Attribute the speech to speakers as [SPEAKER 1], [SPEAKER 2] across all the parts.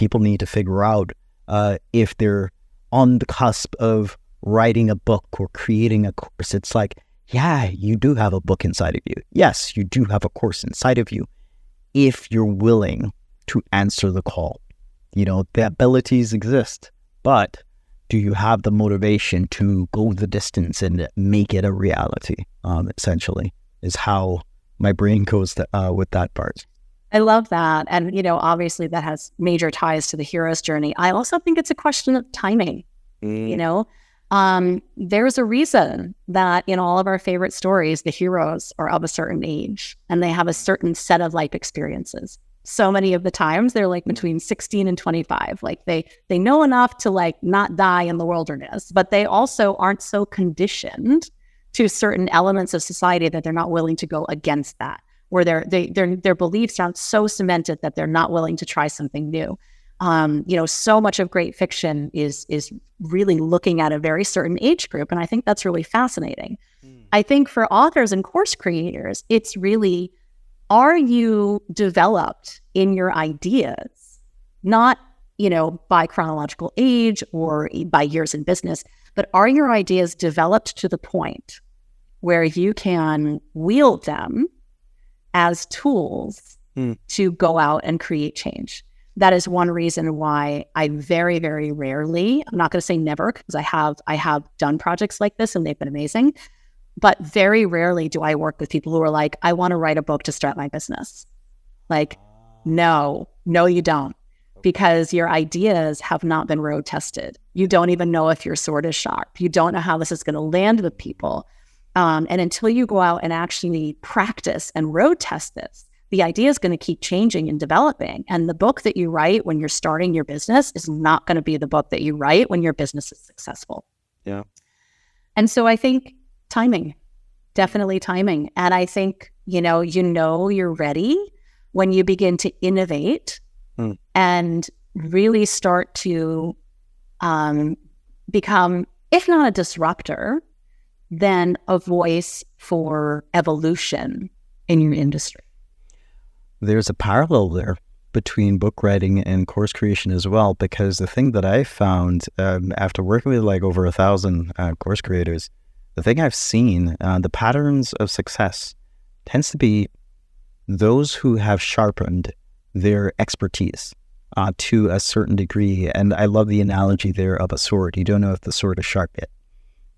[SPEAKER 1] people need to figure out if they're on the cusp of writing a book or creating a course. It's like, yeah, you do have a book inside of you. Yes, you do have a course inside of you if you're willing to answer the call. The abilities exist, but do you have the motivation to go the distance and make it a reality? Essentially, is how my brain goes with that part.
[SPEAKER 2] I love that. And, obviously that has major ties to the hero's journey. I also think it's a question of timing. There's a reason that in all of our favorite stories, the heroes are of a certain age and they have a certain set of life experiences. So many of the times they're like between 16 and 25. Like they know enough to like not die in the wilderness, but they also aren't so conditioned to certain elements of society that they're not willing to go against that, where their beliefs aren't so cemented that they're not willing to try something new. So much of great fiction is really looking at a very certain age group, and I think that's really fascinating. I think for authors and course creators, it's really, are you developed in your ideas, not, by chronological age or by years in business, but are your ideas developed to the point where you can wield them as tools to go out and create change? That is one reason why I very, very rarely, I'm not going to say never, because I have done projects like this and they've been amazing, but very rarely do I work with people who are like, I want to write a book to start my business. Like, no, you don't, because your ideas have not been road tested. You don't even know if your sword is sharp. You don't know how this is going to land with people. And until you go out and actually practice and road test this, the idea is going to keep changing and developing. And the book that you write when you're starting your business is not going to be the book that you write when your business is successful.
[SPEAKER 1] Yeah.
[SPEAKER 2] And so I think timing, definitely timing. And I think, you're ready when you begin to innovate and really start to become, if not a disruptor, then a voice for evolution in your industry.
[SPEAKER 1] There's a parallel there between book writing and course creation as well, because the thing that I found after working with like over 1,000 course creators, the thing I've seen, the patterns of success tends to be those who have sharpened their expertise to a certain degree. And I love the analogy there of a sword. You don't know if the sword is sharp yet.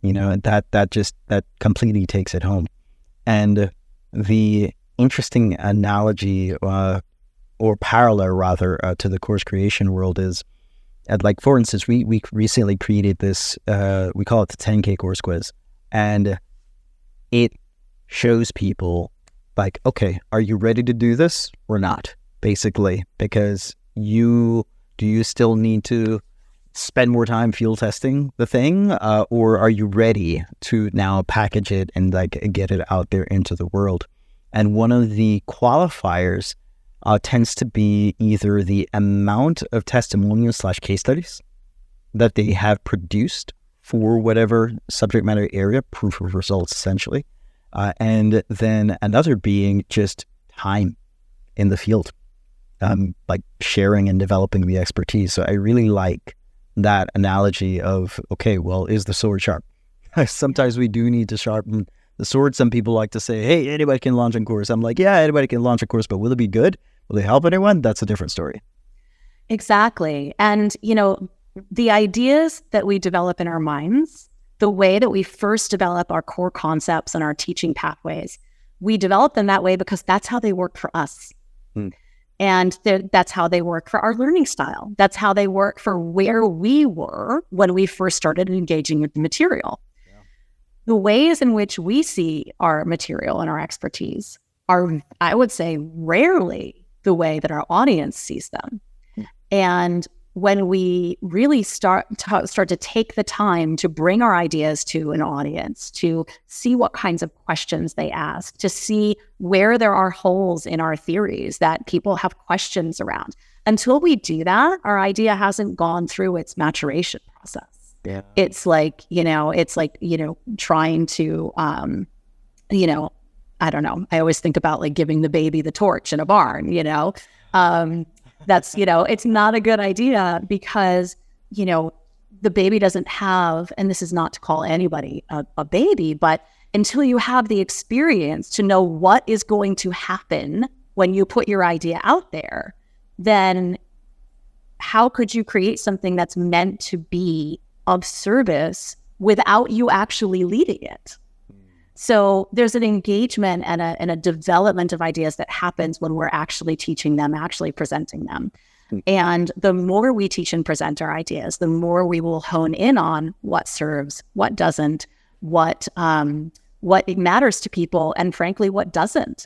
[SPEAKER 1] And that completely takes it home. And the interesting analogy or parallel rather to the course creation world is, like for instance, we recently created this, we call it the 10K course quiz, and it shows people like, okay, are you ready to do this or not? Basically, because do you still need to spend more time field testing the thing, or are you ready to now package it and like get it out there into the world? And one of the qualifiers tends to be either the amount of testimonials / case studies that they have produced for whatever subject matter area, proof of results essentially, and then another being just time in the field, like sharing and developing the expertise. So I really like that analogy of, okay, well, is the sword sharp? Sometimes we do need to sharpen the sword. Some people like to say, hey, anybody can launch a course. I'm like, yeah, anybody can launch a course, but will it be good? Will it help anyone? That's a different story.
[SPEAKER 2] Exactly. And, the ideas that we develop in our minds, the way that we first develop our core concepts and our teaching pathways, we develop them that way because that's how they work for us. And that's how they work for our learning style. That's how they work for where we were when we first started engaging with the material. Yeah. The ways in which we see our material and our expertise are, I would say, rarely the way that our audience sees them. And when we really start to take the time to bring our ideas to an audience, to see what kinds of questions they ask, to see where there are holes in our theories that people have questions around. Until we do that, our idea hasn't gone through its maturation process.
[SPEAKER 1] Yeah.
[SPEAKER 2] It's like, trying to, I don't know. I always think about like giving the baby the torch in a barn, That's, it's not a good idea because, the baby doesn't have, and this is not to call anybody a baby, but until you have the experience to know what is going to happen when you put your idea out there, then how could you create something that's meant to be of service without you actually leading it? So there's an engagement and a development of ideas that happens when we're actually teaching them, actually presenting them. And the more we teach and present our ideas, the more we will hone in on what serves, what doesn't, what matters to people, and frankly, what doesn't.